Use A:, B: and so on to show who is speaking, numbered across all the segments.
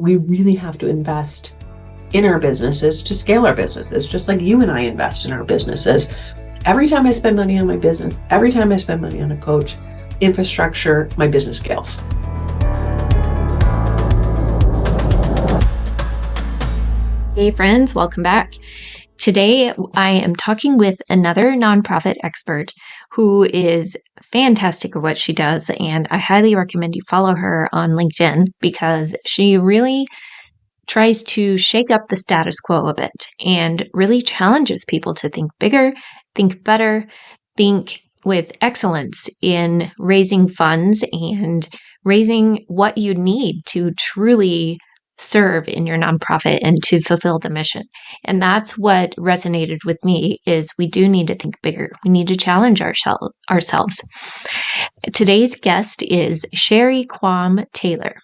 A: we really have to invest in our businesses to scale our businesses, just like you and I invest in our businesses. Every time I spend money on my business, every time I spend money on a coach, infrastructure, my business scales.
B: Hey friends, welcome back. Today, I am talking with another nonprofit expert who is fantastic at what she does, and I highly recommend you follow her on LinkedIn because she really tries to shake up the status quo a bit and really challenges people to think bigger, think better, think with excellence in raising funds and raising what you need to truly serve in your nonprofit and to fulfill the mission. And that's what resonated with me is we do need to think bigger. We need to challenge ourselves. Today's guest is Sherry Quam Taylor.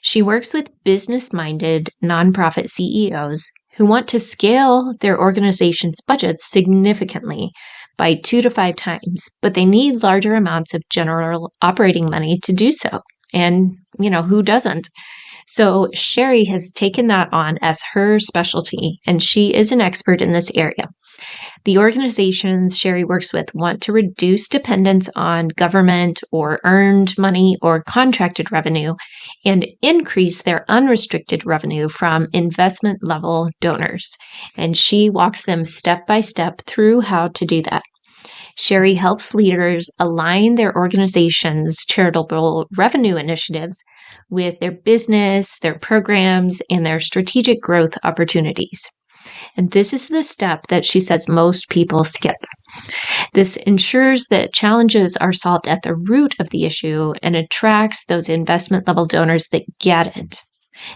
B: She works with business-minded nonprofit CEOs who want to scale their organization's budgets significantly by 2 to 5 times, but they need larger amounts of general operating money to do so. And, who doesn't? So Sherry has taken that on as her specialty, and she is an expert in this area. The organizations Sherry works with want to reduce dependence on government or earned money or contracted revenue and increase their unrestricted revenue from investment level donors. And she walks them step by step through how to do that. Sherry helps leaders align their organization's charitable revenue initiatives with their business, their programs, and their strategic growth opportunities. And this is the step that she says most people skip. This ensures that challenges are solved at the root of the issue and attracts those investment level donors that get it.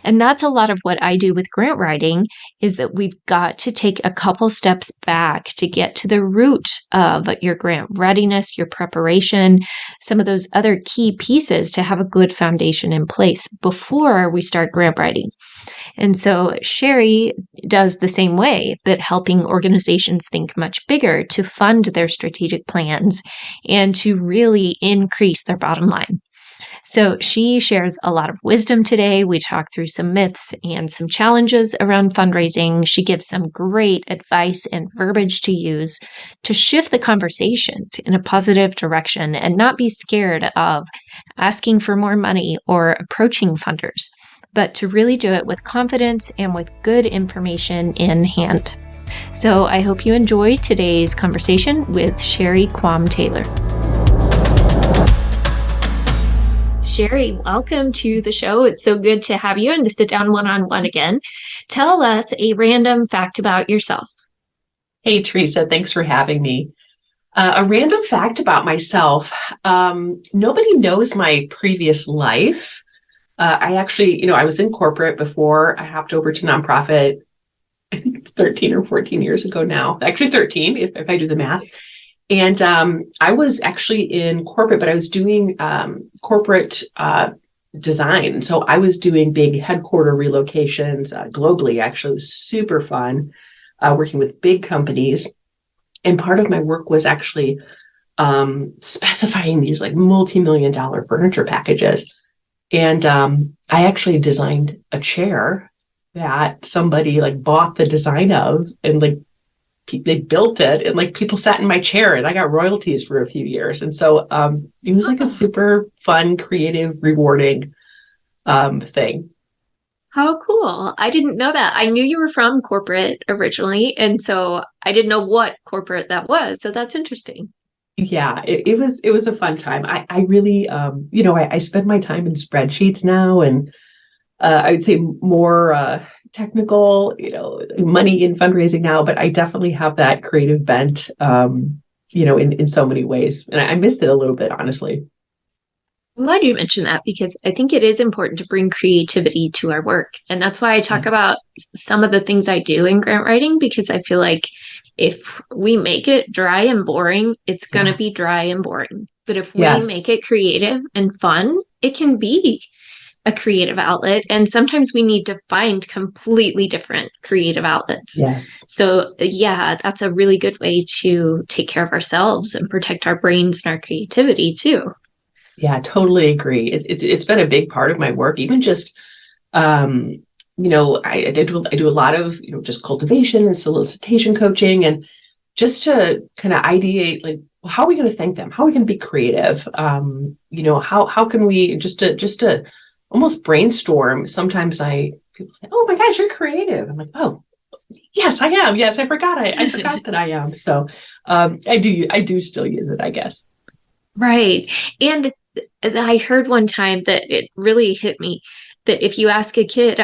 B: And that's a lot of what I do with grant writing is that we've got to take a couple steps back to get to the root of your grant readiness, your preparation, some of those other key pieces to have a good foundation in place before we start grant writing. And so Sherry does the same way, but helping organizations think much bigger to fund their strategic plans and to really increase their bottom line. So she shares a lot of wisdom today. We talk through some myths and some challenges around fundraising. She gives some great advice and verbiage to use to shift the conversations in a positive direction and not be scared of asking for more money or approaching funders, but to really do it with confidence and with good information in hand. So I hope you enjoy today's conversation with Sherry Quam Taylor. Sherry, welcome to the show. It's so good to have you and to sit down one-on-one again. Tell us a random fact about yourself.
A: Hey, Teresa, thanks for having me. A random fact about myself. Nobody knows my previous life. I actually, I was in corporate before I hopped over to nonprofit. I think it's 13 or 14 years ago now. Actually 13, if I do the math. And I was actually in corporate, but I was doing corporate design. So I was doing big headquarter relocations globally. Actually, it was super fun working with big companies. And part of my work was actually specifying these like multi-million-dollar furniture packages. And I actually designed a chair that somebody like bought the design of, and like they built it, and like people sat in my chair, and I got royalties for a few years. And so it was like a super fun, creative, rewarding thing.
B: How cool. I didn't know that. I knew you were from corporate originally, and so I didn't know what corporate that was. So that's interesting.
A: Yeah, it was a fun time. I really, I spend my time in spreadsheets now, and I would say more technical, money in fundraising now, but I definitely have that creative bent, in so many ways. And I missed it a little bit, honestly.
B: I'm glad you mentioned that because I think it is important to bring creativity to our work. And that's why I talk about some of the things I do in grant writing, because I feel like if we make it dry and boring, it's going to be dry and boring. But if we make it creative and fun, it can be a creative outlet. And sometimes we need to find completely different creative outlets.
A: Yes.
B: So yeah, that's a really good way to take care of ourselves and protect our brains and our creativity too.
A: Yeah, totally agree. It's been a big part of my work, even just I do a lot of, just cultivation and solicitation coaching, and just to kind of ideate, like, well, how are we going to thank them? How are we going to be creative? How can we just to almost brainstorm? Sometimes people say, "Oh my gosh, you're creative." I'm like, "Oh, yes, I am. Yes, I forgot. I forgot that I am." So I do still use it, I guess.
B: Right. And I heard one time that it really hit me that if you ask a kid,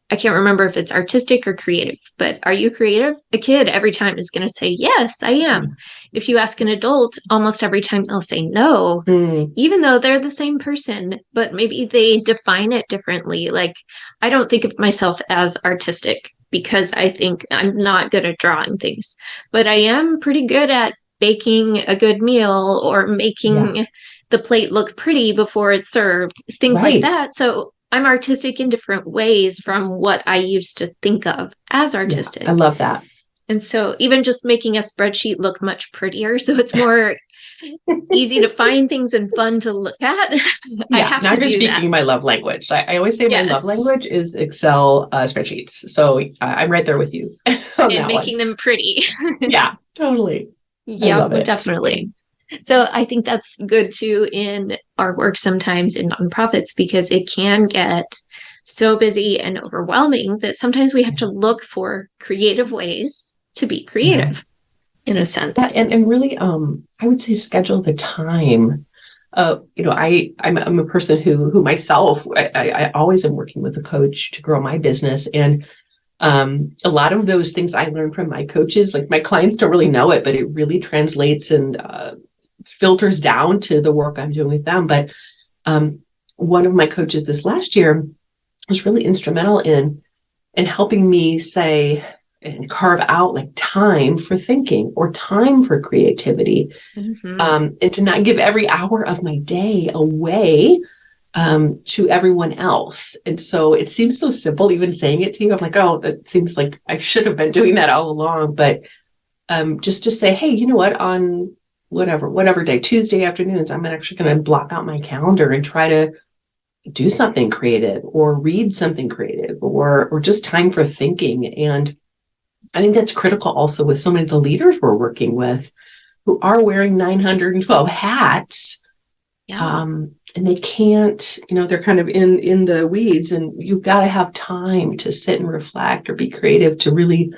B: I can't remember if it's artistic or creative, but are you creative? A kid every time is going to say, yes, I am. If you ask an adult, almost every time they'll say no, even though they're the same person, but maybe they define it differently. Like, I don't think of myself as artistic because I think I'm not good at drawing things, but I am pretty good at baking a good meal or
A: Yeah,
B: making the plate look pretty before it's served, things like
A: right.
B: that. So I'm artistic in different ways from what I used to think of as
A: Yeah, I
B: artistic.
A: love that.
B: And so even just making a spreadsheet look much prettier, so it's more easy to find things and fun to look at, I
A: Yeah,
B: have
A: now
B: to
A: you're
B: do that.
A: speaking my love language. I always say my love
B: Yes.
A: language is Excel spreadsheets. So I'm right there with you on
B: And
A: that one.
B: making them pretty.
A: Yeah, totally. I
B: Yep,
A: love it.
B: definitely. So I think that's good too in our work sometimes in nonprofits because it can get so busy and overwhelming that sometimes we have
A: Yeah.
B: to look for creative ways to be
A: Yeah.
B: creative in a
A: Yeah,
B: sense.
A: and really, I would say schedule the time. I'm a person who myself, I always am working with a coach to grow my business, and a lot of those things I learned from my coaches. Like, my clients don't really know it, but it really translates and filters down to the work I'm doing with them. But um, one of my coaches this last year was really instrumental in helping me say and carve out like time for thinking or time for creativity,
B: Mm-hmm.
A: and to not give every hour of my day away to everyone else. And so it seems so simple, even saying it to you. I'm like, oh, it seems like I should have been doing that all along. But just to say, hey, you know what, on whatever day, Tuesday afternoons, I'm actually going to block out my calendar and try to do something creative or read something creative, or just time for thinking. And I think that's critical also with so many of the leaders we're working with who are wearing 912 hats,
B: Yeah.
A: and they can't, they're kind of in the weeds, and you've got to have time to sit and reflect or be creative to really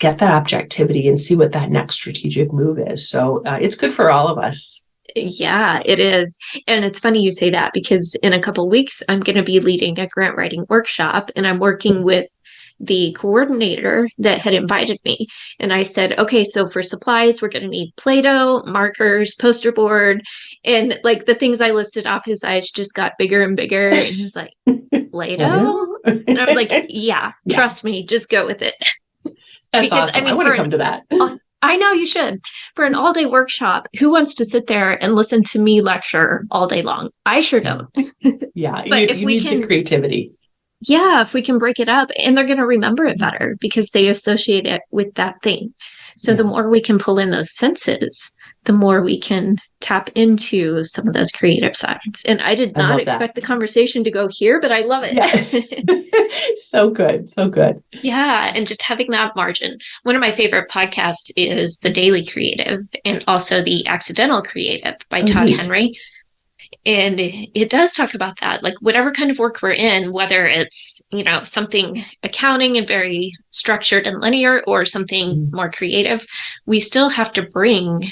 A: get that objectivity and see what that next strategic move is. So it's good for all of us.
B: Yeah, it is. And it's funny you say that because in a couple weeks, I'm going to be leading a grant writing workshop and I'm working with the coordinator that had invited me. And I said, okay, so for supplies, we're going to need Play Doh, markers, poster board. And like the things I listed off, his eyes just got bigger and bigger. And he was like, Play Doh? And I was like, yeah,
A: Yeah,
B: trust me, just go with it.
A: that's
B: Because I
A: awesome. I
B: mean,
A: want to come to that.
B: I know you should. For an all day workshop, who wants to sit there and listen to me lecture all day long? I sure
A: Yeah,
B: don't.
A: yeah.
B: But
A: You need the creativity.
B: if we can break it up and they're going to remember it better because they associate it with that thing. So the
A: Yeah,
B: more we can pull in those senses, the more we can tap into some of those creative sides. And I did
A: I
B: not
A: love that.
B: expect the conversation to go here, but I love
A: Yeah.
B: it.
A: So good. So good.
B: Yeah, and just having that margin. One of my favorite podcasts is The Daily Creative and also The Accidental Creative by
A: Oh,
B: Todd
A: neat.
B: Henry. And it does talk about that, like whatever kind of work we're in, whether it's, something accounting and very structured and linear or something
A: Mm,
B: more creative, we still have to bring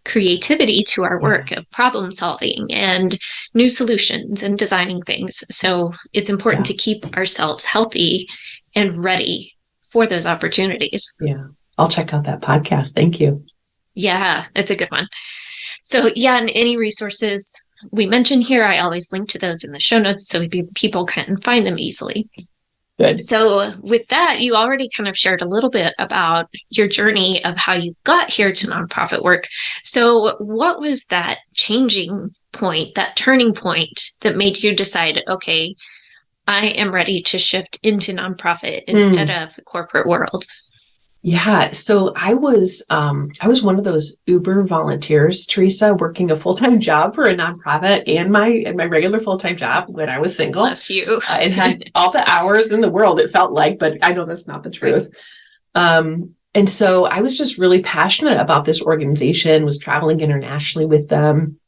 B: creativity to our
A: yeah,
B: work of problem solving and new solutions and designing things. So it's important
A: yeah,
B: to keep ourselves healthy and ready for those opportunities.
A: yeah. I'll check out that podcast. Thank you.
B: Yeah, it's a good one. So, yeah, and any resources we mention here, I always link to those in the show notes so people can find them easily.
A: Good.
B: So, with that, you already kind of shared a little bit about your journey of how you got here to nonprofit work. So, what was that changing point, that turning point that made you decide, okay, I am ready to shift into nonprofit instead
A: Mm.
B: of the corporate world?
A: Yeah, so I was one of those Uber volunteers, Teresa, working a full-time job for a nonprofit and my regular full-time job when I was single.
B: Bless you.
A: It had all the hours in the world, it felt like, but I know that's not the
B: Right.
A: truth. And so I was just really passionate about this organization, was traveling internationally with them.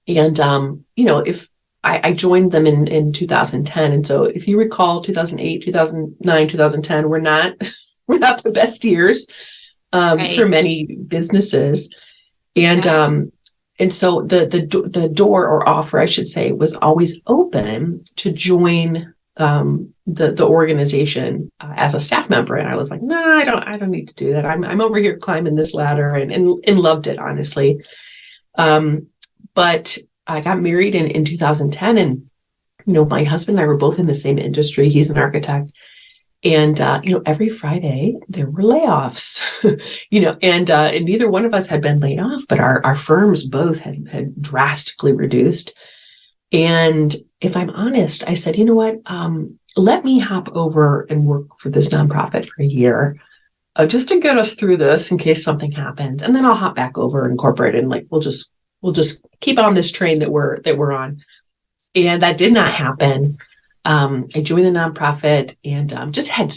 A: And if I joined them in 2010. And so if you recall 2008, 2009, 2010, we're not we're not the best years for
B: Right.
A: many businesses. And
B: Yeah.
A: and so the door or offer, I should say, was always open to join the organization as a staff member. And I was like, no, I don't need to do that. I'm over here climbing this ladder and loved it, honestly. But I got married in 2010, and my husband and I were both in the same industry. He's an architect, and every Friday there were layoffs. And neither one of us had been laid off, but our firms both had drastically reduced. And if I'm honest, I said, you know what? Let me hop over and work for this nonprofit for a year, just to get us through this in case something happened, and then I'll hop back over and corporate, and like we'll just keep on this train that we're on. And that did not happen. I joined the nonprofit and just had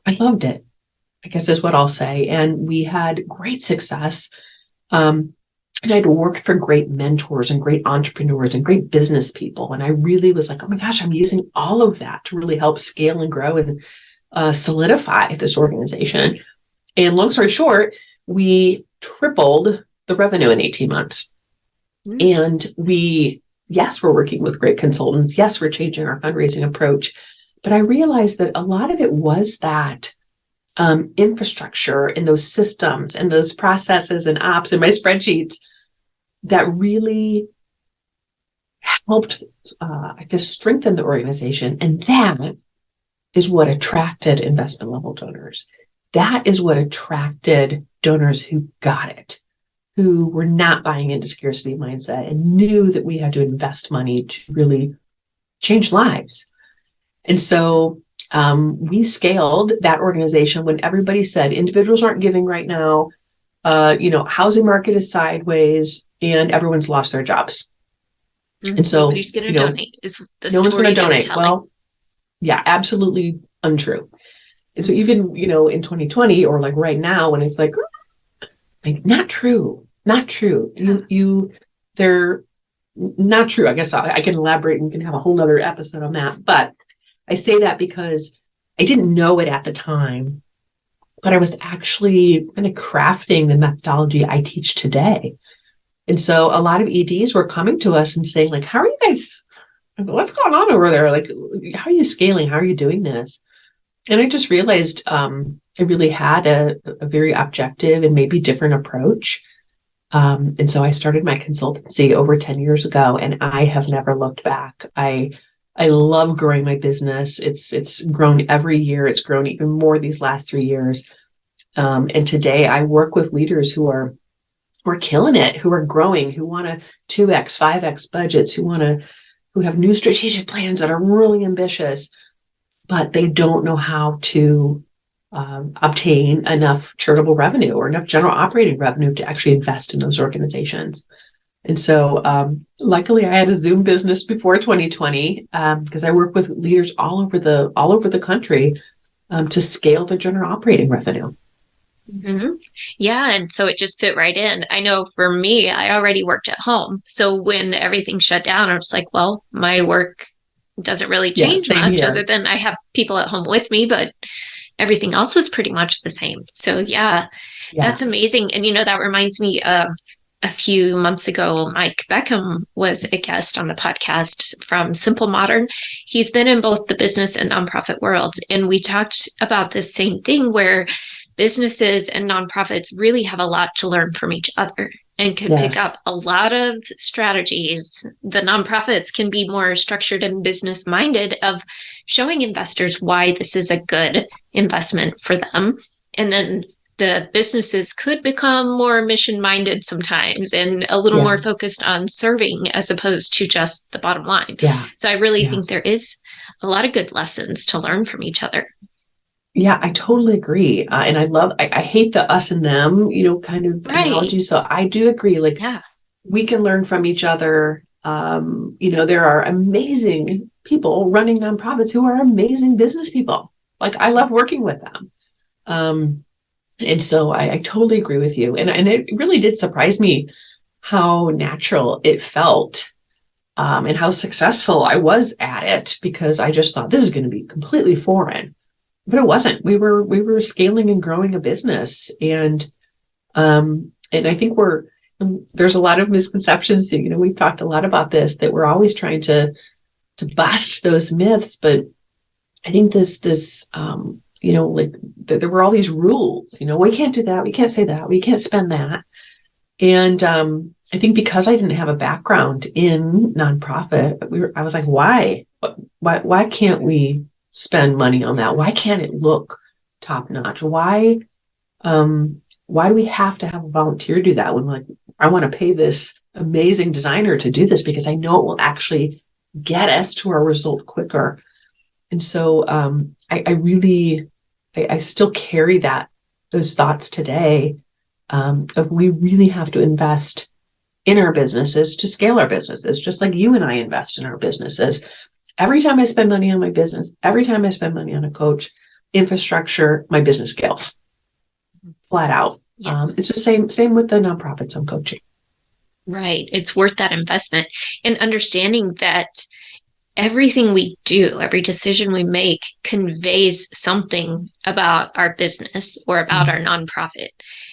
A: I loved it, I guess is what I'll say. And we had great success. Um, and I'd worked for great mentors and great entrepreneurs and great business people. And I really was like, oh my gosh, I'm using all of that to really help scale and grow and solidify this organization. And long story short, we tripled the revenue in 18 months.
B: Mm.
A: And yes, we're working with great consultants. Yes, we're changing our fundraising approach. But I realized that a lot of it was that infrastructure and those systems and those processes and ops and my spreadsheets that really helped, I guess, strengthen the organization. And that is what attracted investment level donors. That is what attracted donors who got it, who were not buying into scarcity mindset and knew that we had to invest money to really change lives. And so we scaled that organization when everybody said individuals aren't giving right now, housing market is sideways, and everyone's lost their jobs. And so,
B: Nobody's going to donate is the
A: no one's going
B: story
A: to
B: they were
A: donate.
B: telling.
A: Well, yeah, absolutely untrue. And so even, in 2020 or like right now, when it's like not true, not true. They're not true. I guess I can elaborate and can have a whole nother episode on that. But I say that because I didn't know it at the time, but I was actually kind of crafting the methodology I teach today. And so a lot of EDs were coming to us and saying, like, how are you guys, what's going on over there? Like, how are you scaling? How are you doing this? And I just realized I really had a very objective and maybe different approach. And so I started my consultancy over 10 years ago, and I have never looked back. I love growing my business. It's grown every year. It's grown even more these last 3 years. And today I work with leaders who are killing it, who are growing, who want to 2x, 5x budgets, who have new strategic plans that are really ambitious, but they don't know how to obtain enough charitable revenue or enough general operating revenue to actually invest in those organizations. And so luckily I had a Zoom business before 2020 because I work with leaders all over the country to scale their general operating revenue.
B: Mm-hmm. Yeah, and so it just fit right in. I know for me, I already worked at home. So when everything shut down, I was like, well, my work doesn't really
A: Yeah,
B: change
A: same
B: much other
A: here.
B: than I have people at home with me, but everything else was pretty much the same. So yeah,
A: Yeah.
B: that's amazing. And that reminds me of a few months ago, Mike Beckham was a guest on the podcast from Simple Modern. He's been in both the business and nonprofit world. And we talked about this same thing where businesses and nonprofits really have a lot to learn from each other and can pick
A: Yes.
B: up a lot of strategies. The nonprofits can be more structured and business minded of showing investors why this is a good investment for them. And then the businesses could become more mission minded sometimes and a little
A: Yeah.
B: more focused on serving as opposed to just the bottom line.
A: Yeah.
B: So I really
A: Yeah.
B: think there is a lot of good lessons to learn from each other.
A: Yeah, I totally agree. And I hate the us and them, kind of
B: Right.
A: analogy. So I do agree. Like
B: Yeah.
A: we can learn from each other. There are amazing people running nonprofits who are amazing business people. Like I love working with them. Um, and so I totally agree with you. And it really did surprise me how natural it felt, and how successful I was at it, because I just thought this is going to be completely foreign. But it wasn't. We were scaling and growing a business, and I think there's a lot of misconceptions. We've talked a lot about this, that we're always trying to bust those myths. But I think like there were all these rules. We can't do that. We can't say that. We can't spend that. And I think because I didn't have a background in nonprofit, I was like, why? Why can't we spend money on that? Why can't it look top notch? Why do we have to have a volunteer do that when, like, I want to pay this amazing designer to do this because I know it will actually get us to our result quicker. And so I really, I still carry those thoughts today, of we really have to invest in our businesses to scale our businesses, just like you and I invest in our businesses. Every time I spend money on my business, every time I spend money on a coach, infrastructure, my business scales flat out. It's
B: Yes.
A: the same with the nonprofits I'm coaching.
B: Right. It's worth that investment and understanding that everything we do, every decision we make conveys something about our business or about our
A: Mm.
B: nonprofit.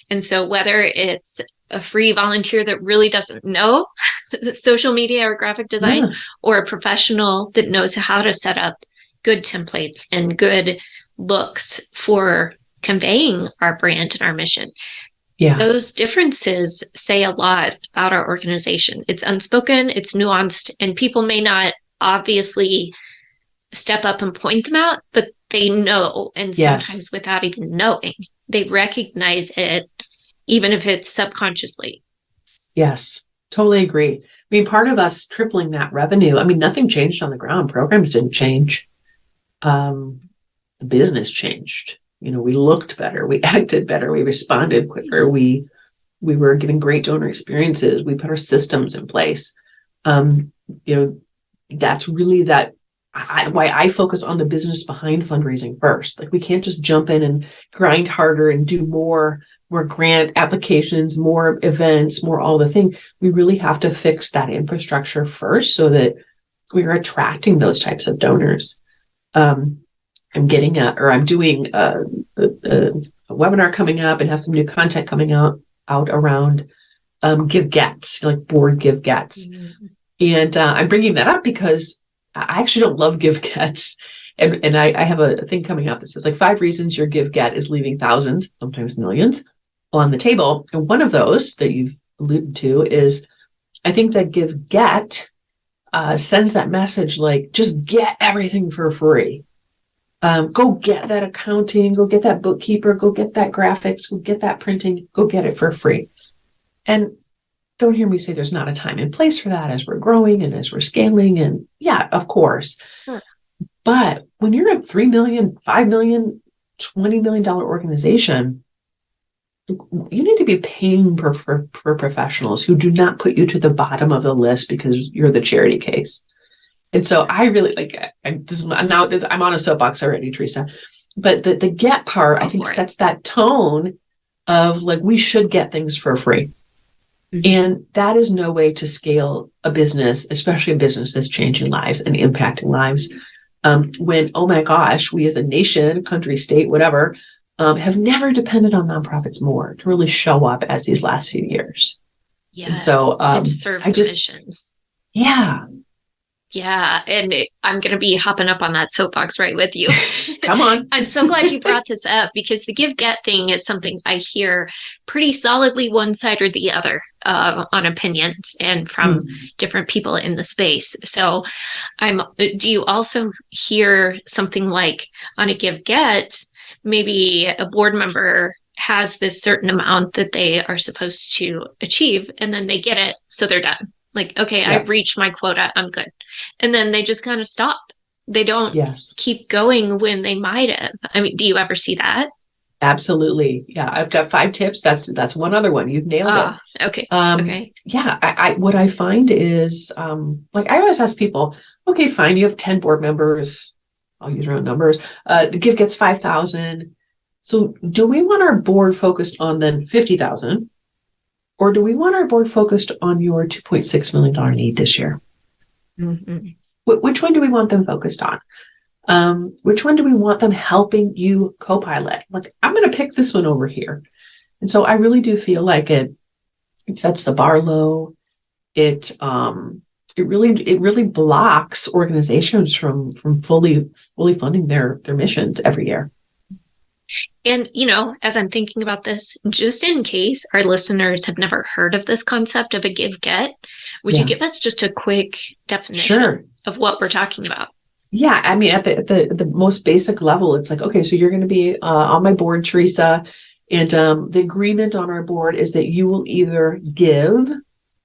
B: And so whether it's a free volunteer that really doesn't know social media or graphic design,
A: Yeah,
B: or a professional that knows how to set up good templates and good looks for conveying our brand and our mission,
A: yeah,
B: those differences say a lot about our organization. It's unspoken, it's nuanced, and people may not obviously step up and point them out, but they know, and
A: yes,
B: sometimes without even knowing, they recognize it, even if it's subconsciously.
A: yes. Totally agree. I mean, part of us tripling that revenue, I mean, nothing changed on the ground. Programs didn't change. Um, the business changed. We looked better, we acted better, we responded quicker, we were giving great donor experiences, we put our systems in place. Um, you know, that's really why I focus on the business behind fundraising first. Like we can't just jump in and grind harder and do more grant applications, more events, more all the thing. We really have to fix that infrastructure first so that we are attracting those types of donors. Um, I'm doing a webinar coming up and have some new content coming out around give gets, like board give gets.
B: Mm-hmm.
A: And I'm bringing that up because I actually don't love give gets. And I have a thing coming up that says like 5 reasons your give get is leaving thousands, sometimes millions, on the table. And one of those that you've alluded to is I think that give get sends that message like just get everything for free. Go get that accounting, go get that bookkeeper, go get that graphics, go get that printing, go get it for free. And don't hear me say there's not a time and place for that as we're growing and as we're scaling. And yeah, of course.
B: Sure.
A: But when you're a 3 million, 5 million, $20 million organization, you need to be paying for professionals who do not put you to the bottom of the list because you're the charity case. And so I really like, now that I'm on a soapbox already, Teresa, but the get part, I
B: Go
A: think
B: for it.
A: sets that tone of like, we should get things for free.
B: Mm-hmm.
A: And that is no way to scale a business, especially a business that's changing lives and impacting lives. When, oh my gosh, we as a nation, country, state, whatever, have never depended on nonprofits more to really show up as these last few years. And so
B: Yes, and to serve
A: I
B: the
A: just,
B: missions.
A: yeah,
B: Yeah, and I'm going to be hopping up on that soapbox right with you.
A: come on.
B: I'm so glad you brought this up because the give get thing is something I hear pretty solidly one side or the other on opinions and from different people in the space. So do you also hear something like on a give get, maybe a board member has this certain amount that they are supposed to achieve and then they get it, so they're done. Like, okay,
A: Yeah.
B: I've reached my quota, I'm good. And then they just kind of stop. They don't
A: Yes,
B: keep going when they might have. I mean, do you ever see that?
A: absolutely. Yeah, I've got 5 tips. That's one other one. You've nailed it.
B: Ah, okay. Okay.
A: Yeah, I what I find is like I always ask people, okay, fine, you have 10 board members. I'll use round numbers. The give gets 5,000. So do we want our board focused on then 50,000? Or do we want our board focused on your $2.6 million need this year?
B: Mm-hmm.
A: Which one do we want them focused on? Which one do we want them helping you co-pilot? Like, I'm going to pick this one over here. And so I really do feel like it sets the bar low. It really blocks organizations from fully funding their missions every year.
B: And, as I'm thinking about this, just in case our listeners have never heard of this concept of a give get, would you
A: Yeah,
B: give us just a quick
A: sure.
B: definition of what we're talking about?
A: Yeah, I mean, at the most basic level, it's like, okay, so you're going to be on my board, Teresa, and the agreement on our board is that you will either give,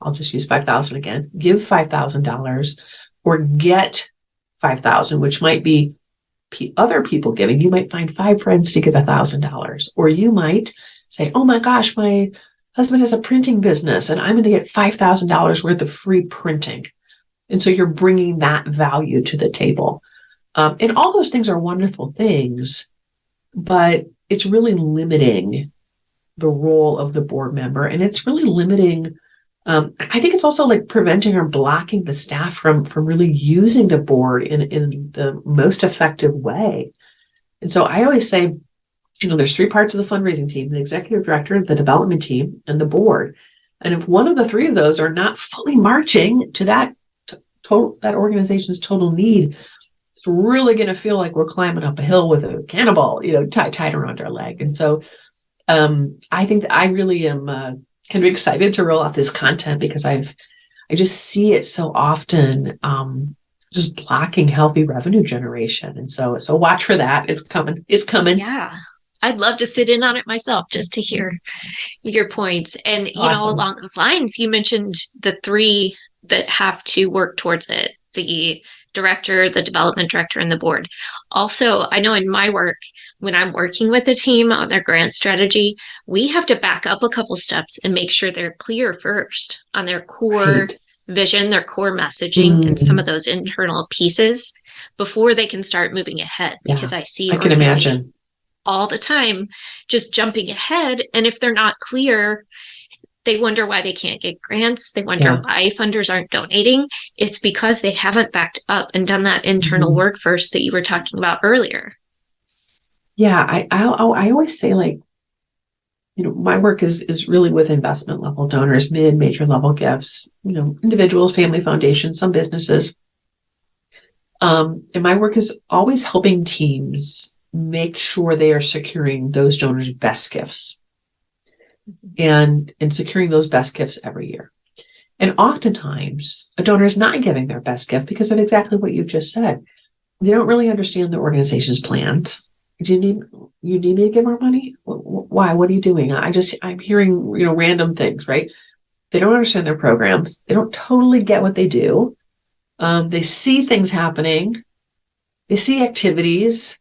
A: I'll just use 5,000 again, give $5,000, or get 5,000, which might be other people giving. You might find 5 friends to give $1,000, or you might say, oh my gosh, my husband has a printing business, and I'm going to get $5,000 worth of free printing. And so you're bringing that value to the table. And all those things are wonderful things, but it's really limiting the role of the board member. And it's really limiting, I think it's also like preventing or blocking the staff from really using the board in the most effective way. And so I always say, there's 3 parts of the fundraising team: the executive director, the development team, and the board. And if one of the 3 of those are not fully marching to that organization's total need, it's really going to feel like we're climbing up a hill with a cannonball, tied around our leg. And so I think that I really am kind of excited to roll out this content because I just see it so often, just blocking healthy revenue generation. And so watch for that. It's coming. It's coming.
B: Yeah. I'd love to sit in on it myself just to hear your points. And,
A: Awesome.
B: along those lines, you mentioned the 3 that have to work towards it: the director, the development director, and the board. Also, I know in my work, when I'm working with a team on their grant strategy, we have to back up a couple steps and make sure they're clear first on their core
A: Right.
B: vision, their core messaging, and some
A: Mm,
B: of those internal pieces before they can start moving ahead.
A: yeah,
B: Because I see
A: I can
B: organizations
A: imagine.
B: all the time just jumping ahead. And if they're not clear, they wonder why they can't get grants. They wonder
A: Yeah.
B: why funders aren't donating. It's because they haven't backed up and done that internal
A: Mhm.
B: work first that you were talking about earlier.
A: Yeah. I always say, like, my work is really with investment level donors, major level gifts, individuals, family foundations, some businesses. And my work is always helping teams make sure they are securing those donors' best gifts and securing those best gifts every year. And oftentimes, a donor is not giving their best gift because of exactly what you've just said. They don't really understand the organization's plans. Do you need me to give more money? Why? What are you doing? I'm hearing, random things, right? They don't understand their programs. They don't totally get what they do. They see things happening. They see activities.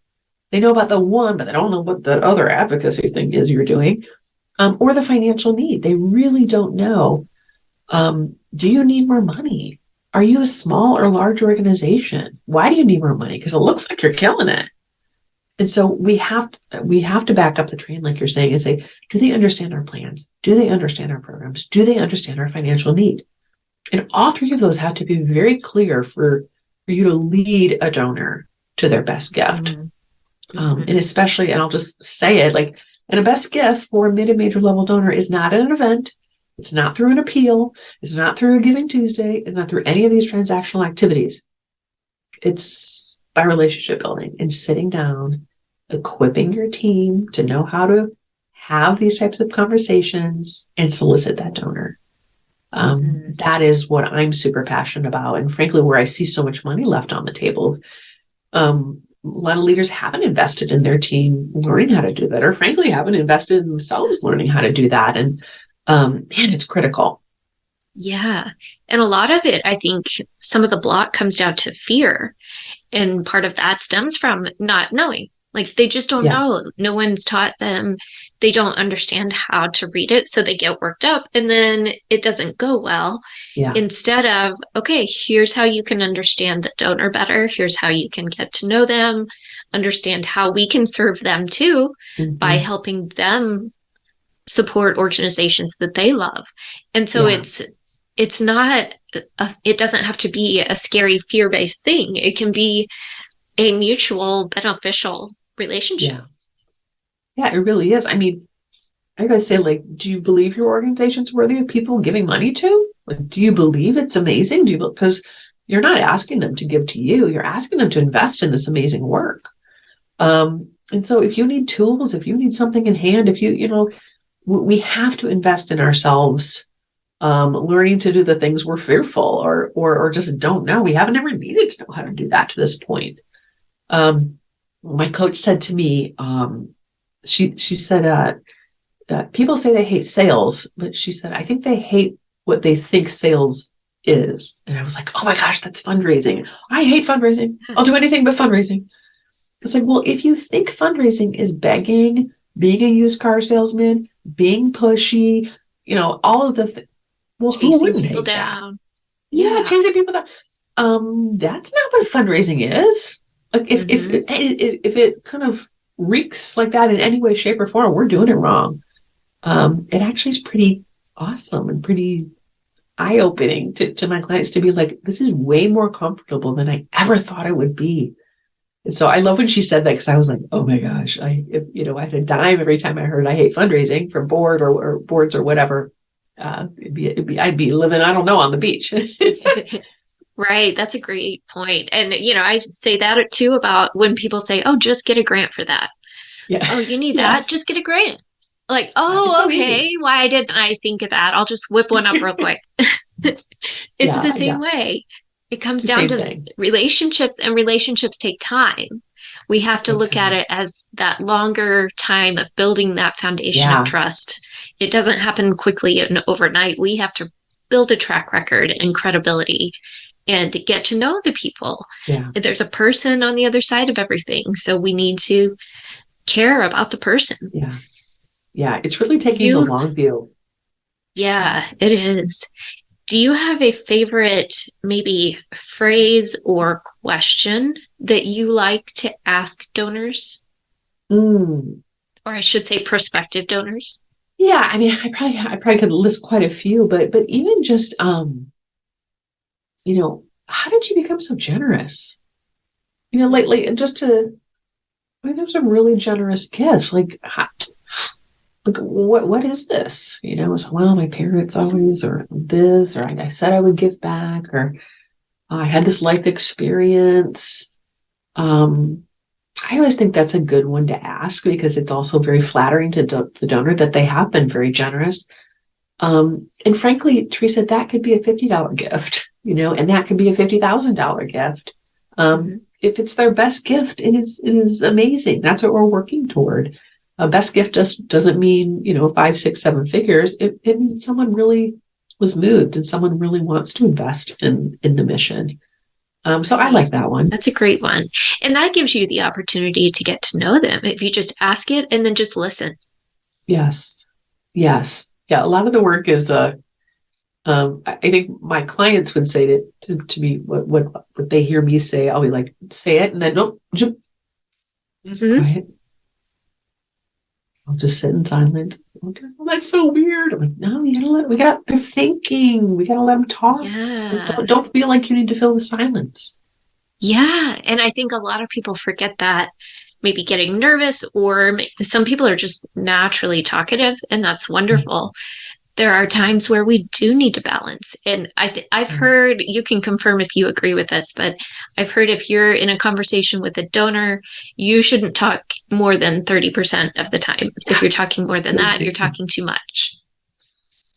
A: They know about the one, but they don't know what the other advocacy thing is you're doing, or the financial need. They really don't know. Do you need more money? Are you a small or large organization? Why do you need more money? Because it looks like you're killing it. And so we have to back up the train, like you're saying, and say, do they understand our plans? Do they understand our programs? Do they understand our financial need? And all 3 of those have to be very clear for you to lead a donor to their best gift.
B: Mm-hmm.
A: And especially, and I'll just say it, like, and a best gift for a mid and major level donor is not an event. It's not through an appeal. It's not through a Giving Tuesday. It's not through any of these transactional activities. It's by relationship building and sitting down, equipping your team to know how to have these types of conversations and solicit that donor.
B: Mm-hmm.
A: That is what I'm super passionate about. And frankly, where I see so much money left on the table. A lot of leaders haven't invested in their team learning how to do that, or frankly, haven't invested in themselves learning how to do that. And man, it's critical.
B: Yeah. And a lot of it, I think some of the block comes down to fear. And part of that stems from not knowing. Like they just don't
A: Yeah,
B: know. No one's taught them. They don't understand how to read it. So they get worked up and then it doesn't go well.
A: yeah,
B: Instead of, okay, here's how you can understand the donor better. Here's how you can get to know them, understand how we can serve them too by
A: hmm,
B: helping them support organizations that they love. And so
A: yeah,
B: it's not it doesn't have to be a scary fear-based thing. It can be a mutual beneficial relationship.
A: yeah, yeah. It really is. I mean, I gotta say, like, do you believe your organization's worthy of people giving money to? Like, do you believe it's amazing? Do you? Because you're not asking them to give to you. You're asking them to invest in this amazing work. And so, if you need tools, if you need something in hand, if we have to invest in ourselves, learning to do the things we're fearful or just don't know. We haven't ever needed to know how to do that to this point. Um, my coach said to me, she said, people say they hate sales, but she said, I think they hate what they think sales is. And I was like, oh my gosh, that's fundraising. I hate fundraising. I'll do anything but fundraising. It's like, well, if you think fundraising is begging, being a used car salesman, being pushy, all of well, who
B: Chasing
A: wouldn't
B: people
A: hate that?
B: down.
A: Yeah,
B: Yeah.
A: chasing people down. That's not what fundraising is. Like
B: Mm-hmm.
A: if it kind of reeks like that in any way, shape, or form, we're doing it wrong. It actually is pretty awesome and pretty eye-opening to my clients to be like, this is way more comfortable than I ever thought it would be. And so I love when she said that because I was like, oh my gosh, I had a dime every time I heard I hate fundraising for or boards or whatever. I'd be living, I don't know, on the beach.
B: Right. That's a great point. And, I say that too about when people say, oh, just get a grant for that.
A: Yeah.
B: Oh, you need that?
A: Yes.
B: Just get a grant. Like,
A: It's
B: oh,
A: so
B: okay.
A: easy.
B: Why didn't I think of that? I'll just whip one up real quick. It's the
A: Yeah.
B: same
A: Yeah.
B: way. It
A: It's
B: comes
A: the
B: down
A: same
B: to
A: thing.
B: relationships, and relationships take time. We have to
A: Take
B: look at
A: time.
B: it as that longer time of building that foundation of
A: Yeah.
B: trust. It doesn't happen quickly and overnight. We have to build a track record and credibility and to get to know the people.
A: Yeah.
B: There's a person on the other side of everything. So we need to care about the person.
A: Yeah. Yeah. It's really taking the
B: You,
A: long view.
B: yeah, it is. Do you have a favorite, maybe phrase or question that you like to ask donors?
A: Mm.
B: Or I should say prospective donors?
A: Yeah. I mean, I probably could list quite a few, but even just, how did you become so generous? Lately, and just to, I mean, there's a really generous gift. Like, what is this? It's, well, my parents always, or this, or I said I would give back, or I had this life experience. Um, I always think that's a good one to ask because it's also very flattering to the donor that they have been very generous. And frankly, Teresa, that could be a $50 gift, and that could be a $50,000 gift.
B: Mm-hmm.
A: If it's their best gift, it is amazing. That's what we're working toward. A best gift doesn't mean, 5, 6, 7 figures. It means someone really was moved and someone really wants to invest in the mission. So I
B: Right.
A: like that one.
B: That's a great one. And that gives you the opportunity to get to know them if you just ask it and then just listen.
A: Yes. Yes. Yeah. A lot of the work is, I think my clients would say to me what they hear me say. I'll be like, say it, and then nope, just
B: Mm-hmm.
A: quiet. I'll just sit in silence. Okay, well, that's so weird. I'm like, no, they're thinking. We gotta let them talk. Like,
B: Yeah.
A: don't feel like you need to fill the silence.
B: Yeah. And I think a lot of people forget that maybe getting nervous, or some people are just naturally talkative, and that's
A: Right.
B: wonderful. There are times where we do need to balance. And I've
A: Right.
B: heard, you can confirm if you agree with this, but I've heard if you're in a conversation with a donor, you shouldn't talk more than 30% of the time. If you're talking more than that, you're talking too much.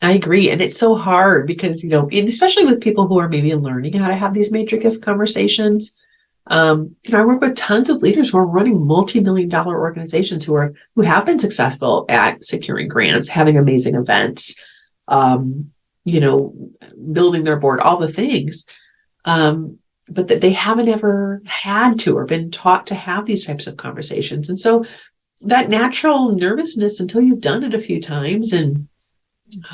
A: I agree. And it's so hard because, and especially with people who are maybe learning how to have these major gift conversations. I work with tons of leaders who are running multi-million-dollar organizations who have been successful at securing grants, having amazing events. Um, building their board, all the things. But that they haven't ever had to or been taught to have these types of conversations. And so that natural nervousness, until you've done it a few times and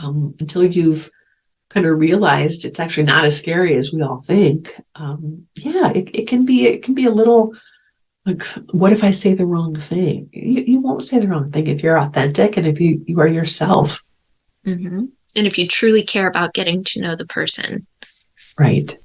A: until you've kind of realized it's actually not as scary as we all think, it can be a little like, what if I say the wrong thing? You won't say the wrong thing if you're authentic and if you are yourself.
B: Mm-hmm. And if you truly care about getting to know the person.
A: Right.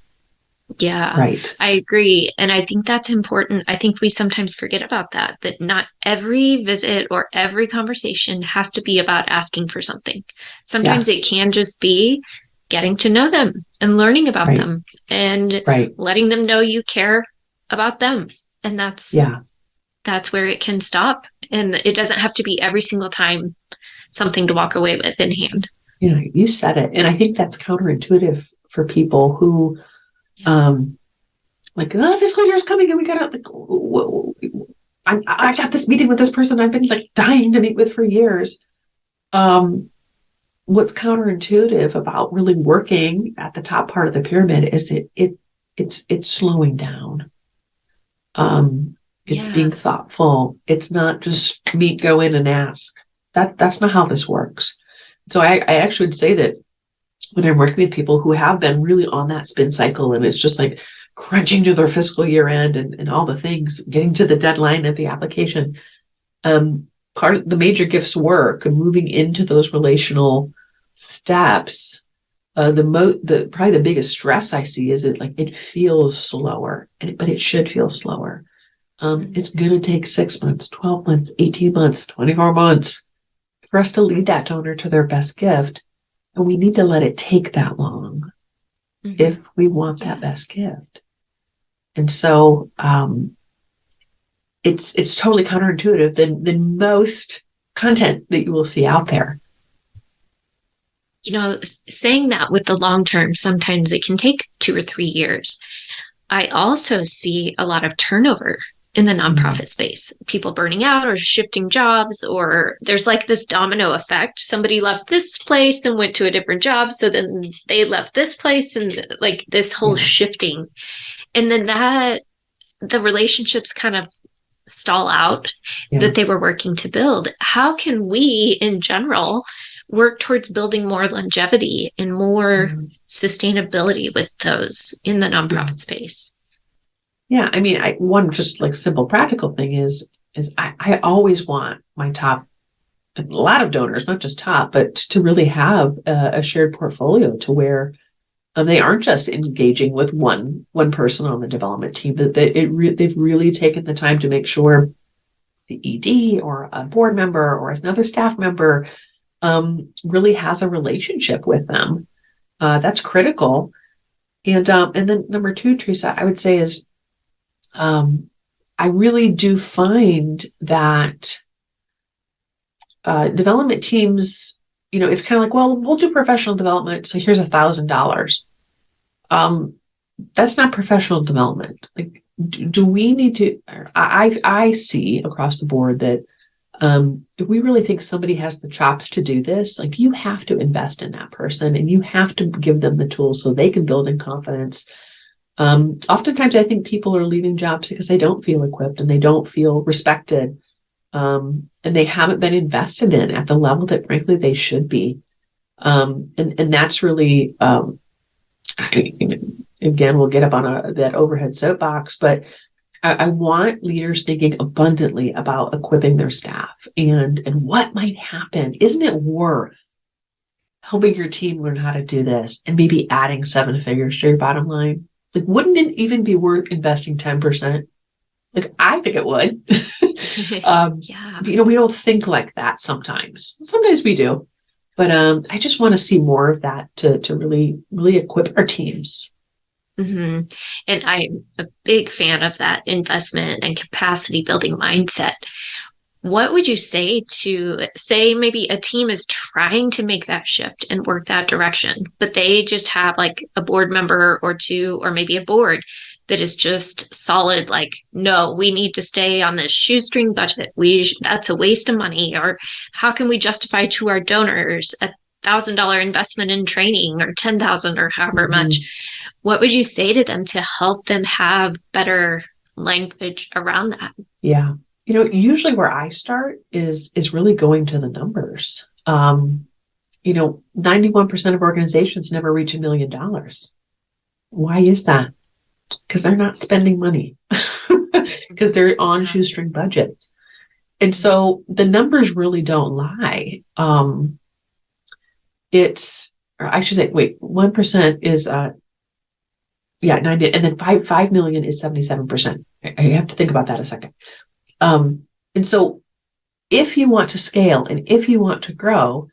B: Yeah,
A: Right.
B: I agree. And I think that's important. I think we sometimes forget about that not every visit or every conversation has to be about asking for something. Sometimes it
A: Yes.
B: can just be getting to know them and learning about
A: Right.
B: them and
A: Right.
B: letting them know you care about them. And
A: Yeah.
B: that's where it can stop. And it doesn't have to be every single time something to walk away with in hand.
A: You said it. And I think that's counterintuitive for people who like, oh, fiscal year is coming and we gotta I got this meeting with this person I've been like dying to meet with for years. What's counterintuitive about really working at the top part of the pyramid is it's slowing down. It's being thoughtful. It's not just go in and ask. That's not how this works. So I actually would say that when I'm working with people who have been really on that spin cycle and it's just like crunching to their fiscal year end and all the things, getting to the deadline of the application, part of the major gifts work and moving into those relational steps, probably the biggest stress I see is it feels slower, but it should feel slower. It's going to take 6 months, 12 months, 18 months, 24 months for us to lead that donor to their best gift. And we need to let it take that long if we want that best gift. And so it's totally counterintuitive than most content that you will see out there.
B: Saying that with the long term, sometimes it can take 2 or 3 years. I also see a lot of turnover in the nonprofit space, people burning out or shifting jobs, or there's like this domino effect. Somebody left this place and went to a different job. So then they left this place and like this whole shifting. And then the relationships kind of stall out that they were working to build. How can we in general work towards building more longevity and more sustainability with those in the nonprofit space?
A: Yeah, I mean, one just like simple practical thing is I always want my top, a lot of donors, not just top, but to really have a shared portfolio to where they aren't just engaging with one person on the development team, but they've really taken the time to make sure the ED or a board member or another staff member really has a relationship with them. That's critical. And then number 2, Teresa, I would say is I really do find that development teams, it's kind of like, well, we'll do professional development, so here's $1,000. That's not professional development. Like, do we need to? I see across the board that if we really think somebody has the chops to do this, like you have to invest in that person and you have to give them the tools so they can build in confidence. Oftentimes I think people are leaving jobs because they don't feel equipped and they don't feel respected. And they haven't been invested in at the level that frankly they should be. And that's really, again, we'll get up on that overhead soapbox, but I want leaders thinking abundantly about equipping their staff and what might happen. Isn't it worth helping your team learn how to do this and maybe adding 7 figures to your bottom line? Like, wouldn't it even be worth investing 10%? Like, I think it would. We don't think like that sometimes. Sometimes we do. But I just want to see more of that to really, really equip our teams.
B: And I'm a big fan of that investment and capacity building mindset. What would you say to maybe a team is trying to make that shift and work that direction, but they just have like a board member or 2, or maybe a board that is just solid, like, no, we need to stay on this shoestring budget. That's a waste of money. Or how can we justify to our donors $1,000 investment in training or 10,000 or however much, what would you say to them to help them have better language around that?
A: Yeah. Usually where I start is really going to the numbers. 91% of organizations never reach $1 million. Why is that? Because they're not spending money, because they're on shoestring budget. And so the numbers really don't lie. Or I should say, wait, 1% is 90, and then 5 million is 77%. I have to think about that a second. And so if you want to scale and if you want to grow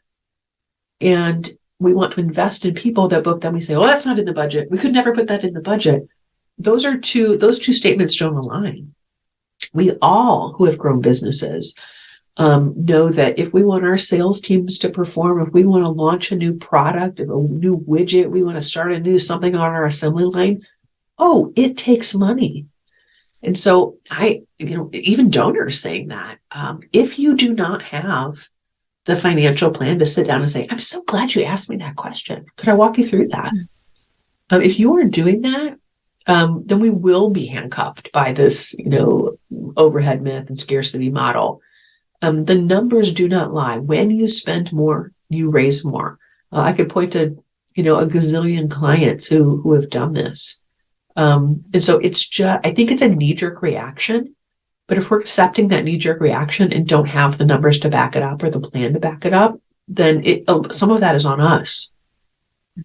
A: and we want to invest in people that book, then we say, oh, that's not in the budget. We could never put that in the budget. Those two statements don't align. We all who have grown businesses know that if we want our sales teams to perform, if we want to launch a new product, a new widget, we want to start a new something on our assembly line, it takes money. And so even donors saying that, if you do not have the financial plan to sit down and say, I'm so glad you asked me that question. Could I walk you through that? If you aren't doing that, then we will be handcuffed by this, overhead myth and scarcity model. The numbers do not lie. When you spend more, you raise more. I could point to, a gazillion clients who have done this. And so I think it's a knee-jerk reaction. But if we're accepting that knee-jerk reaction and don't have the numbers to back it up or the plan to back it up, then some of that is on us.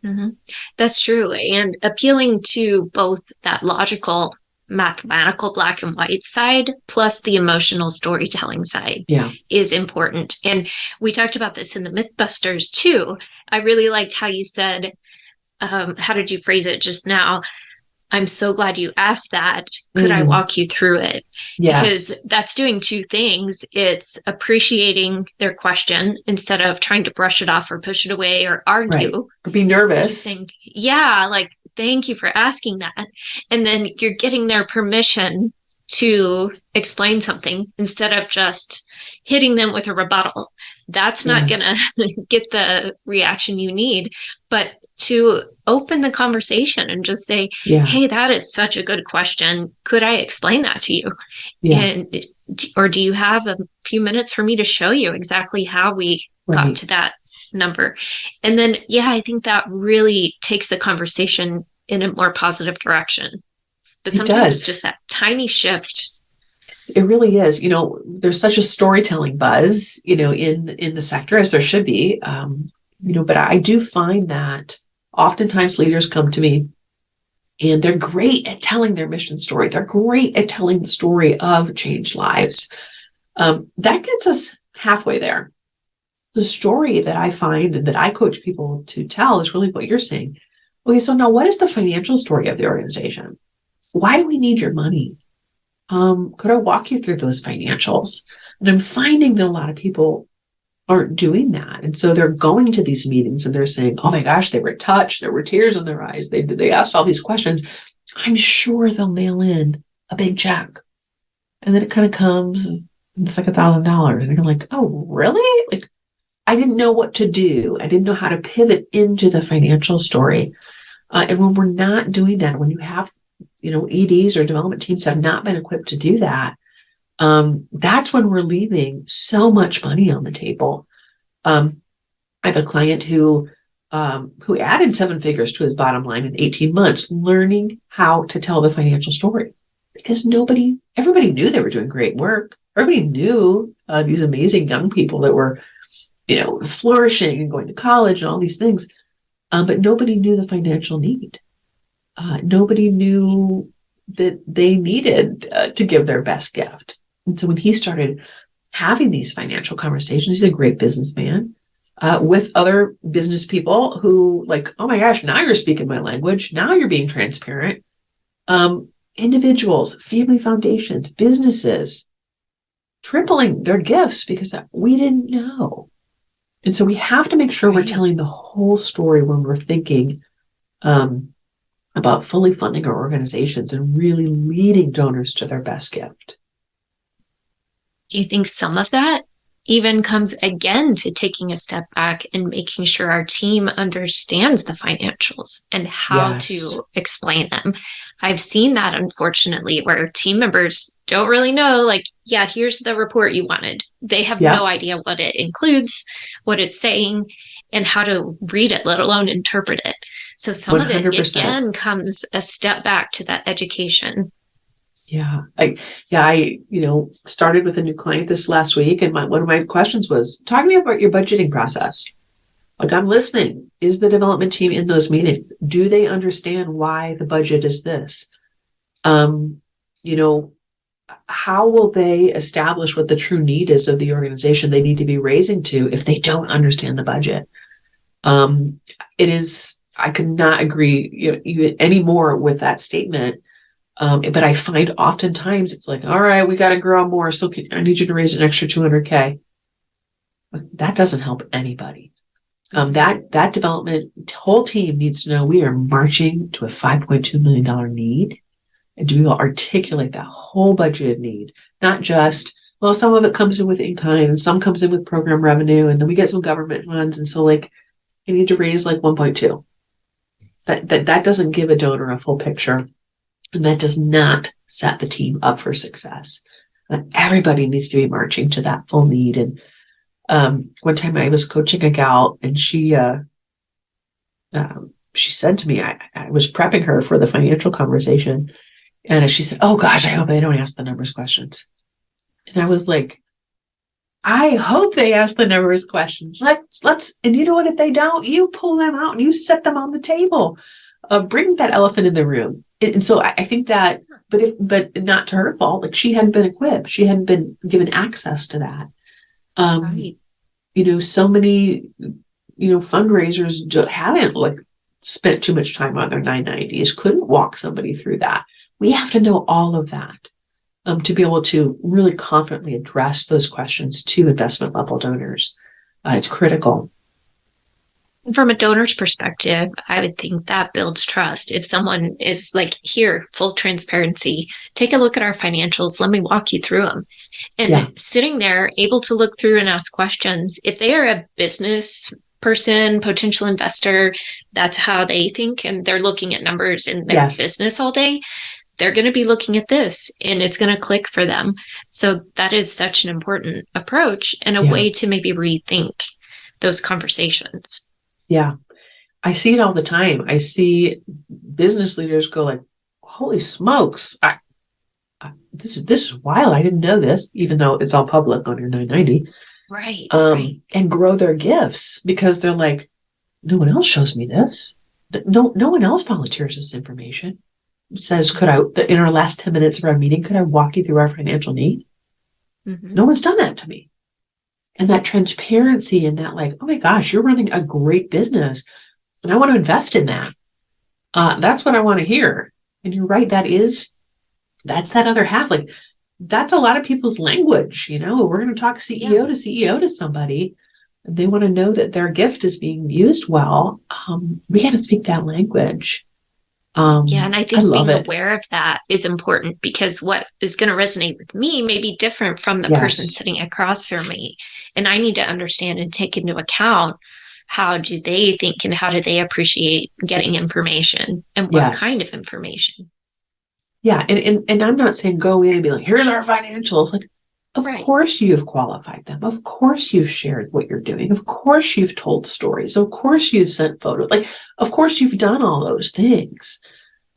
B: Mm-hmm. That's true. And appealing to both that logical, mathematical black and white side plus the emotional storytelling side is important. And we talked about this in the Mythbusters too. I really liked how you said, how did you phrase it just now? I'm so glad you asked that. Could I walk you through it?
A: Yes.
B: Because that's doing two things. It's appreciating their question instead of trying to brush it off or push it away or argue.
A: Right. Or be nervous.
B: Saying, thank you for asking that. And then you're getting their permission to explain something instead of just hitting them with a rebuttal. That's not going to get the reaction you need, but to open the conversation and just say, hey, that is such a good question. Could I explain that to you? Or do you have a few minutes for me to show you exactly how we got to that number? And then, I think that really takes the conversation in a more positive direction. But sometimes it's just that tiny shift.
A: It really is. There's such a storytelling buzz, in the sector, as there should be. But I do find that oftentimes leaders come to me and they're great at telling their mission story. They're great at telling the story of changed lives. That gets us halfway there. The story that I find and that I coach people to tell is really what you're saying. Okay, so now what is the financial story of the organization? Why do we need your money? Could I walk you through those financials? And I'm finding that a lot of people aren't doing that. And so they're going to these meetings and they're saying, oh my gosh, they were touched. There were tears in their eyes. They asked all these questions. I'm sure they'll mail in a big check. And then it kind of comes and it's like $1,000. And you're like, oh, really? Like, I didn't know what to do. I didn't know how to pivot into the financial story. And when we're not doing that, when you have, EDs or development teams have not been equipped to do that, that's when we're leaving so much money on the table. I have a client who added 7 figures to his bottom line in 18 months, learning how to tell the financial story, because everybody knew they were doing great work. Everybody knew these amazing young people that were, flourishing and going to college and all these things. But nobody knew the financial need. Nobody knew that they needed to give their best gift. And so when he started having these financial conversations, he's a great businessman with other business people who oh my gosh, now you're speaking my language. Now you're being transparent. Individuals, family foundations, businesses, tripling their gifts because we didn't know. And so we have to make sure we're telling the whole story when we're thinking about fully funding our organizations and really leading donors to their best gift.
B: Do you think some of that even comes again to taking a step back and making sure our team understands the financials and how
A: Yes,
B: to explain them. I've seen that, unfortunately, where team members don't really know, like, yeah, here's the report you wanted. They have
A: yeah,
B: no idea what it includes, what it's saying, and how to read it, let alone interpret it. So some of it,
A: 100%.
B: again, comes a step back to that education.
A: Yeah, I started with a new client this last week, and one of my questions was, talk to me about your budgeting process. Like, I'm listening. Is the development team in those meetings? Do they understand why the budget is this? Um, you know, how will they establish what the true need is of the organization they need to be raising to if they don't understand the budget? Um, I could not agree any more with that statement. But I find oftentimes it's like, all right, we got to grow more. So I need you to raise an extra 200K. That doesn't help anybody. That development whole team needs to know we are marching to a $5.2 million need. And do we articulate that whole budgeted need? Not just, well, some of it comes in with in-kind and some comes in with program revenue, and then we get some government funds. And so like, you need to raise like 1.2. That doesn't give a donor a full picture. And that does not set the team up for success. Everybody needs to be marching to that full need. And one time I was coaching a gal, and she said to me, I was prepping her for the financial conversation, and she said, "Oh gosh, I hope they don't ask the numbers questions." And I was like, I hope they ask the numbers questions. And you know what? If they don't, you pull them out and you set them on the table. Bring that elephant in the room. And so I think that, but not to her fault. Like, she hadn't been equipped. She hadn't been given access to that.
B: Right.
A: So many, fundraisers haven't like spent too much time on their 990s, couldn't walk somebody through that. We have to know all of that to be able to really confidently address those questions to investment level donors. It's critical.
B: From a donor's perspective, I would think that builds trust. If someone is like, here, full transparency, take a look at our financials, let me walk you through them. And
A: Yeah.
B: sitting there, able to look through and ask questions. If they are a business person, potential investor, that's how they think, and they're looking at numbers in their
A: Yes.
B: business all day, they're going to be looking at this and it's going to click for them. So that is such an important approach and a
A: Yeah.
B: way to maybe rethink those conversations.
A: Yeah. I see it all the time. I see business leaders go like, holy smokes, this is wild. I didn't know this, even though it's all public on your 990.
B: Right.
A: And grow their gifts because they're like, no one else shows me this. No one else volunteers this information. It says, in our last 10 minutes of our meeting, could I walk you through our financial need?
B: Mm-hmm.
A: No one's done that to me. And that transparency and that, like, oh my gosh, you're running a great business and I want to invest in that. That's what I want to hear. And you're right. That's that other half. Like, that's a lot of people's language. We're going to talk CEO to CEO to somebody. They want to know that their gift is being used well. We got to speak that language.
B: And I think being
A: it.
B: aware of that is important, because what is going to resonate with me may be different from the person sitting across from me. And I need to understand and take into account, how do they think and how do they appreciate getting information, and what kind of information.
A: Yeah. And I'm not saying go in and be like, here's our financials. Like, of course you've qualified them. Of course you've shared what you're doing. Of course you've told stories. Of course you've sent photos. Like, of course you've done all those things.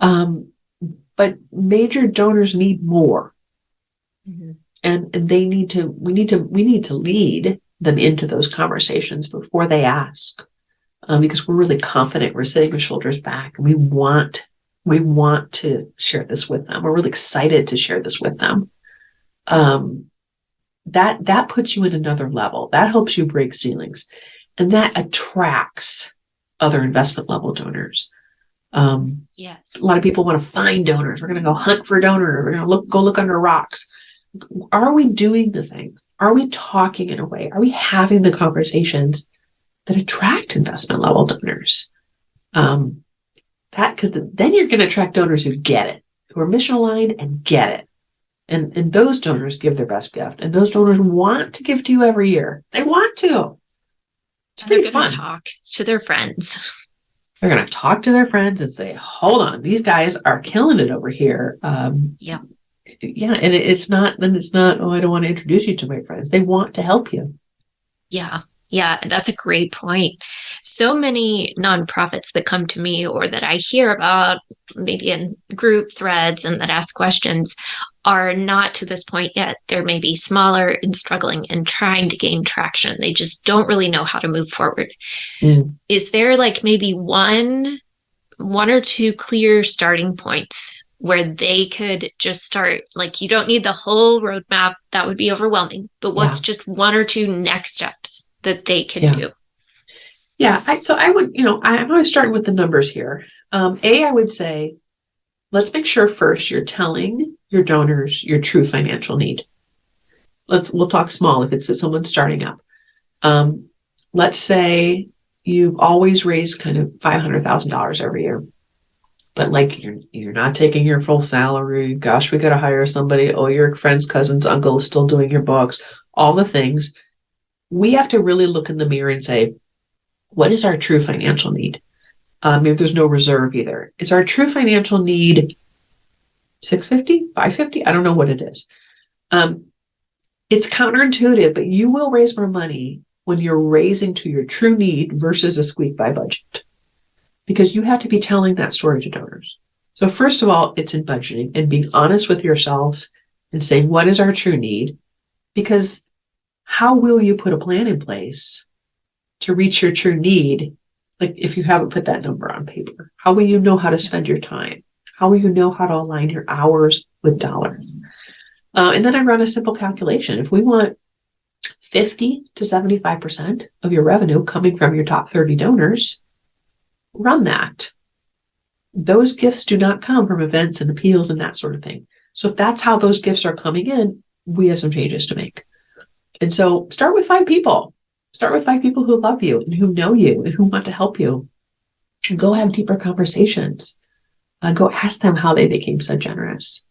A: But major donors need more. Mm-hmm. And we need to lead them into those conversations before they ask. Because we're really confident, we're sitting with shoulders back, and we want to share this with them. We're really excited to share this with them. That puts you in another level. That helps you break ceilings, and that attracts other investment level donors.
B: Yes.
A: A lot of people want to find donors. We're going to go hunt for donors. We're going to go look under rocks. Are we doing the things? Are we talking in a way? Are we having the conversations that attract investment level donors? Because then you're going to attract donors who get it, who are mission aligned and get it. And those donors give their best gift. And those donors want to give to you every year. They want to. It's
B: They're
A: pretty
B: going to
A: fun.
B: talk to their friends.
A: They're going to talk to their friends and say, hold on, these guys are killing it over here.
B: Yeah.
A: Yeah. And it's not, oh, I don't want to introduce you to my friends. They want to help you.
B: Yeah. Yeah, that's a great point. So many nonprofits that come to me or that I hear about, maybe in group threads and that ask questions, are not to this point yet. They're maybe smaller and struggling and trying to gain traction. They just don't really know how to move forward.
A: Mm.
B: Is there like maybe one or two clear starting points where they could just start? Like, you don't need the whole roadmap, that would be overwhelming, but what's
A: Yeah.
B: just one or two next steps that they could
A: Yeah.
B: do?
A: Yeah. So I would, I'm always starting with the numbers here. I would say, let's make sure first you're telling your donors your true financial need. We'll talk small if it's someone starting up. Let's say you've always raised kind of $500,000 every year, but like you're not taking your full salary. Gosh, we got to hire somebody. Oh, your friend's cousin's uncle is still doing your books. All the things. We have to really look in the mirror and say, what is our true financial need? Maybe there's no reserve either. Is our true financial need 650, 550? I don't know what it is. It's counterintuitive, but you will raise more money when you're raising to your true need versus a squeak by budget, because you have to be telling that story to donors. So first of all, it's in budgeting and being honest with yourselves and saying, what is our true need? Because how will you put a plan in place to reach your true need? Like if you haven't put that number on paper, how will you know how to spend your time? How will you know how to align your hours with dollars? And then I run a simple calculation. If we want 50 to 75% of your revenue coming from your top 30 donors, run that. Those gifts do not come from events and appeals and that sort of thing. So if that's how those gifts are coming in, we have some changes to make. And so start with 5 people. Start with 5 people who love you and who know you and who want to help you. And go have deeper conversations. Go ask them how they became so generous.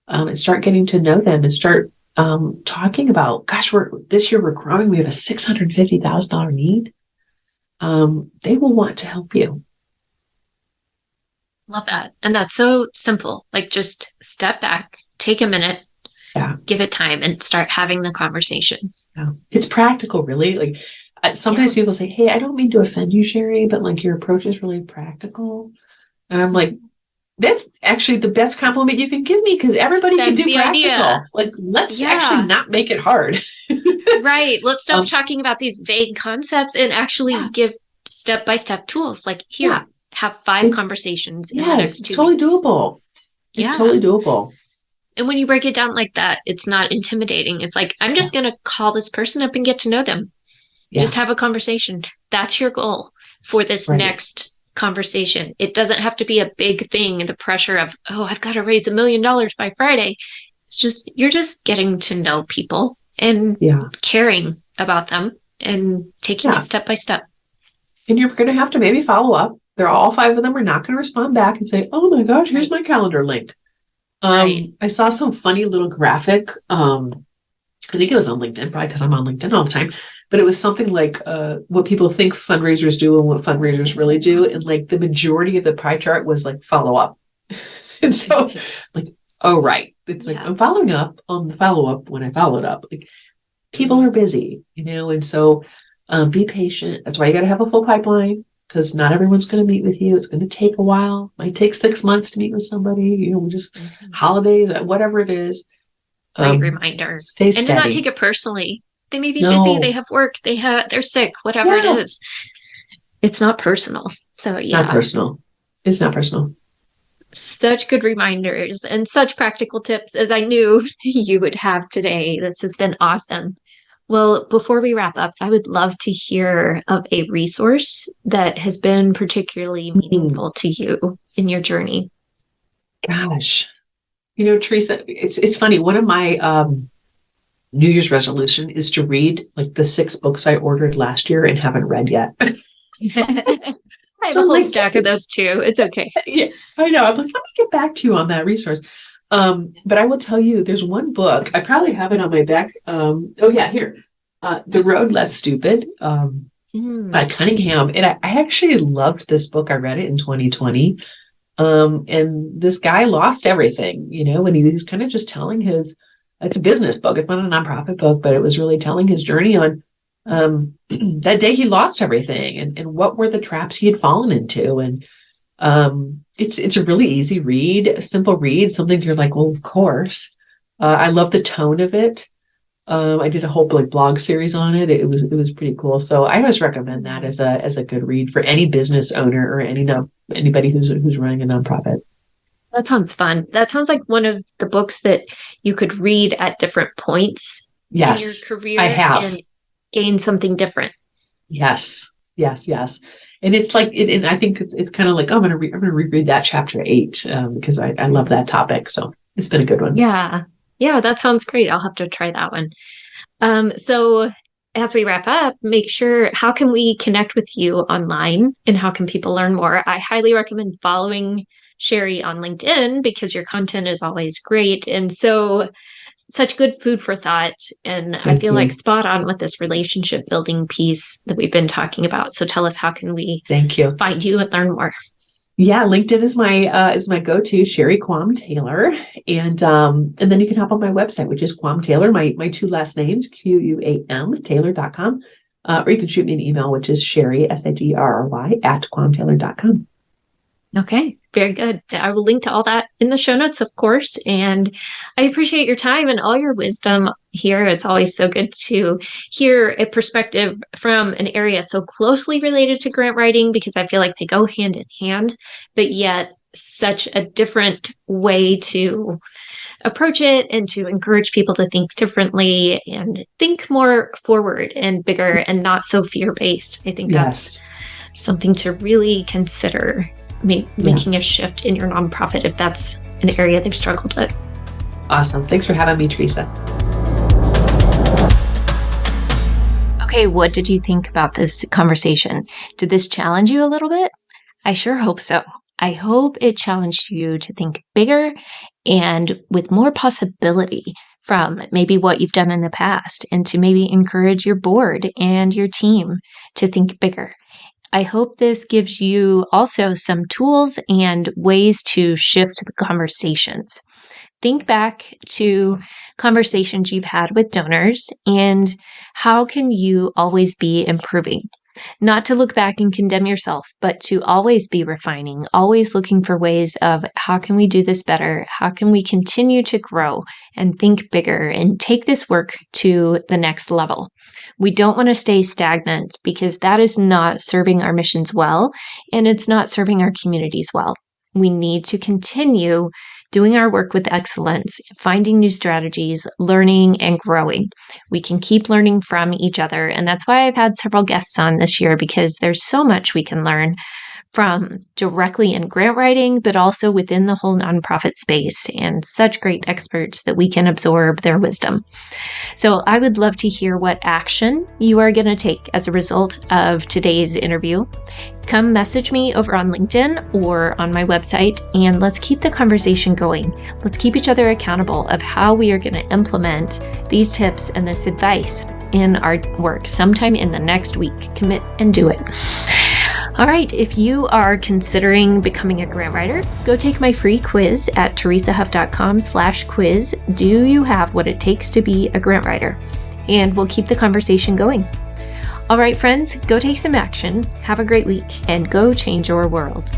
A: And start getting to know them and start talking about, gosh, this year we're growing. We have a $650,000 need. They will want to help you.
B: Love that. And that's so simple. Like, just step back, take a minute, give it time, and start having the conversations.
A: Yeah. It's practical, really. Like sometimes people say, hey, I don't mean to offend you, Sherry, but like your approach is really practical. And I'm like, that's actually the best compliment you can give me, because everybody can do practical. Idea. Like, let's actually not make it hard.
B: Right. Let's stop talking about these vague concepts and actually give step-by-step tools. Like, here, have 5 conversations in the next 2
A: totally
B: weeks.
A: Doable. It's totally doable.
B: And when you break it down like that, it's not intimidating. It's like, I'm just going to call this person up and get to know them. Just have a conversation. That's your goal for this next conversation. It doesn't have to be a big thing, the pressure of, oh, I've got to raise $1 million by Friday. It's just, you're just getting to know people and caring about them and taking it step by step.
A: And you're going to have to maybe follow up. They're all 5 of them are not going to respond back and say, oh my gosh, here's my calendar linked. I saw some funny little graphic. I think it was on LinkedIn, probably because I'm on LinkedIn all the time. But it was something like what people think fundraisers do and what fundraisers really do. And like the majority of the pie chart was like follow up. And so like, oh, right. It's like, I'm following up on the follow up when I followed up. Like, people are busy, and so be patient. That's why you got to have a full pipeline, because not everyone's going to meet with you. It's going to take a while. Might take 6 months to meet with somebody, we just holidays, whatever it is.
B: Great reminder.
A: Stay steady.
B: And to not take it personally. They may be busy, they have work, they're sick, whatever it is. It's not personal. So
A: it's not personal. It's not personal.
B: Such good reminders and such practical tips as I knew you would have today. This has been awesome. Well, before we wrap up, I would love to hear of a resource that has been particularly meaningful to you in your journey.
A: Gosh, Teresa, it's funny. One of my New Year's resolution is to read like the 6 books I ordered last year and haven't read yet.
B: I have a whole stack of those too. It's okay.
A: Yeah, I know. I'm like, let me get back to you on that resource. But I will tell you, there's one book, I probably have it on my back. Oh yeah, here. The Road Less Stupid, by Cunningham. And I actually loved this book. I read it in 2020. And this guy lost everything, and he was kind of just telling it's a business book. It's not a nonprofit book, but it was really telling his journey on that day he lost everything and what were the traps he had fallen into. And it's a really easy read, a simple read, something you're like, well, of course. I love the tone of it. I did a whole blog series on it. It was pretty cool. So I always recommend that as a good read for any business owner or anybody who's running a nonprofit.
B: That sounds fun. That sounds like one of the books that you could read at different points in your career
A: I have.
B: and gain something different.
A: Yes. And it's like and I think it's kind of like, I'm gonna reread that chapter 8 because I love that topic. So it's been a good one.
B: Yeah, that sounds great. I'll have to try that one. So as we wrap up, make sure, how can we connect with you online and how can people learn more? I highly recommend following Sherry on LinkedIn because your content is always great. And so such good food for thought. And I feel like spot on with this relationship building piece that we've been talking about. So tell us, how can we find you and learn more?
A: Yeah, LinkedIn is my go-to, Sherry Quam Taylor, and then you can hop on my website, which is Quam Taylor, my two last names, QUAM Taylor.com, or you can shoot me an email, which is Sherry SIGRRY @QuamTaylor.com.
B: Okay, very good. I will link to all that in the show notes, of course. And I appreciate your time and all your wisdom here. It's always so good to hear a perspective from an area so closely related to grant writing, because I feel like they go hand in hand, but yet such a different way to approach it and to encourage people to think differently and think more forward and bigger and not so fear-based. I think that's something to really consider. Making a shift in your nonprofit if that's an area they've struggled with.
A: Awesome. Thanks for having me, Teresa.
B: Okay, what did you think about this conversation? Did this challenge you a little bit? I sure hope so. I hope it challenged you to think bigger and with more possibility from maybe what you've done in the past, and to maybe encourage your board and your team to think bigger. I hope this gives you also some tools and ways to shift the conversations. Think back to conversations you've had with donors and how can you always be improving? Not to look back and condemn yourself, but to always be refining, always looking for ways of how can we do this better? How can we continue to grow and think bigger and take this work to the next level? We don't want to stay stagnant because that is not serving our missions well, and it's not serving our communities well. We need to continue doing our work with excellence, finding new strategies, learning and growing. We can keep learning from each other. And that's why I've had several guests on this year, because there's so much we can learn from directly in grant writing, but also within the whole nonprofit space, and such great experts that we can absorb their wisdom. So I would love to hear what action you are going to take as a result of today's interview. Come message me over on LinkedIn or on my website, and let's keep the conversation going. Let's keep each other accountable of how we are going to implement these tips and this advice in our work sometime in the next week. Commit and do it. All right, if you are considering becoming a grant writer, go take my free quiz at teresahuff.com/quiz. Do you have what it takes to be a grant writer? And we'll keep the conversation going. All right, friends, go take some action. Have a great week and go change your world.